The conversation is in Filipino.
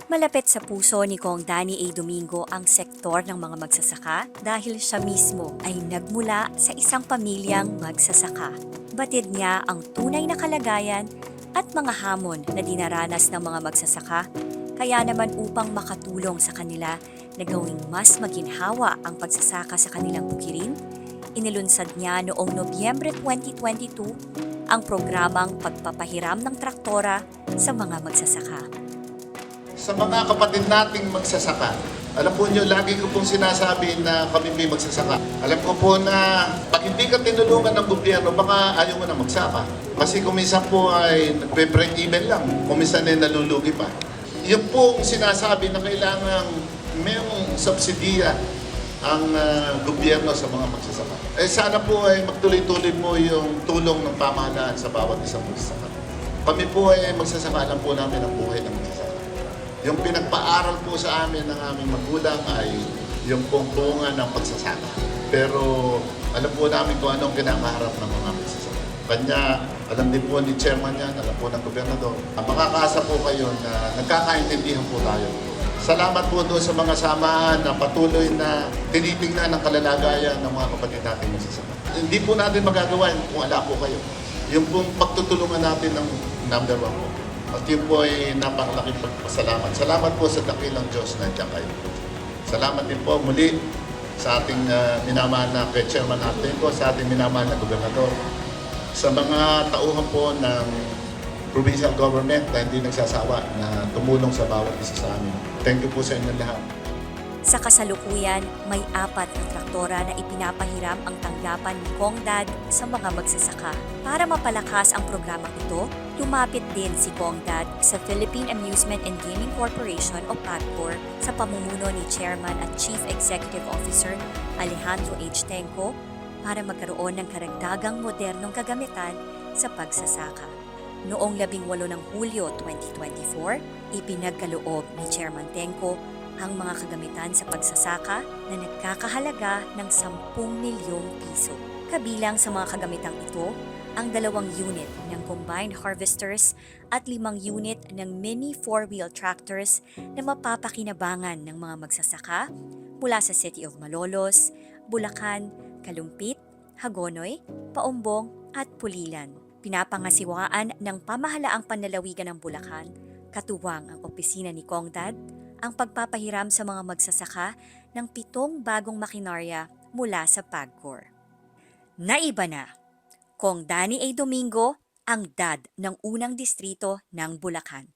Malapit sa puso ni Kong Danny A. Domingo ang sektor ng mga magsasaka dahil siya mismo ay nagmula sa isang pamilyang magsasaka. Batid niya ang tunay na kalagayan at mga hamon na dinaranas ng mga magsasaka, kaya naman upang makatulong sa kanila na gawing mas maginhawa ang pagsasaka sa kanilang bukirin, inilunsad niya noong Nobyembre 2022 ang programang pagpapahiram ng traktora sa mga magsasaka. Sa mga kapatid nating magsasaka, alam po nyo, lagi ko pong sinasabi na kami may magsasaka. Alam ko po na pag hindi ka tinulungan ng gobyerno, baka ayaw mo na magsaka. Kasi kung minsan po ay nagpe-break even lang, kung minsan ay nalulugi pa. Yun po ang sinasabi na kailangan mayroong subsidiya ang gobyerno sa mga magsasaka. Eh sana po ay magtuloy-tuloy mo yung tulong ng pamahalaan sa bawat isang magsasaka. Kami po ay magsasaka, alam po namin ang buhay ng magsasaka. Yung pinagpaaral po sa amin ng aming magulang ay yung pong bunga ng pagsasaka. Pero alam po namin kung anong kinakaharap ng mga magsasaka. Kanya, alam din po ni chairman yan, alam po ng gobernador. Makakaasa po kayo na nagkakaintindihan po tayo. Salamat po doon sa mga samahan na patuloy na tinitingnan ang kalalagayan ng mga kapatid natin magsasaka. Hindi po natin magagawa kung wala po kayo. Yung pong pagtutulungan natin ng number one po. At yun po ay napakalaking pagpasalamat. Salamat po sa dakilang Diyos na diyan kayo. Salamat din po muli sa ating minamahal na Chairman Artenco, sa ating minamahal na Gobernador, sa mga tauhan po ng provincial government na hindi nagsasawa na tumulong sa bawat isa sa amin. Thank you po sa inyo lahat. Sa kasalukuyan, may 4 na traktora na ipinapahiram ang tanggapan ni Kongdad sa mga magsasaka. Para mapalakas ang programang ito, lumapit din si Kongdad sa Philippine Amusement and Gaming Corporation o PAGCOR sa pamumuno ni Chairman at Chief Executive Officer Alejandro H. Tenco para magkaroon ng karagdagang modernong kagamitan sa pagsasaka. Noong 18 ng Hulyo 2024, ipinagkaloob ni Chairman Tenco ang mga kagamitan sa pagsasaka na nagkakahalaga ng 10 milyong piso. Kabilang sa mga kagamitang ito, ang 2 unit ng combined harvesters at 5 unit ng mini 4-wheel tractors na mapapakinabangan ng mga magsasaka mula sa City of Malolos, Bulacan, Kalumpit, Hagonoy, Paumbong at Pulilan. Pinapangasiwaan ng pamahalaang panlalawigan ng Bulacan, katuwang ang opisina ni Kongdad, ang pagpapahiram sa mga magsasaka ng 7 bagong makinarya mula sa PAGCOR. Naiba na, Kong Danny A. Domingo ang dad ng unang distrito ng Bulacan.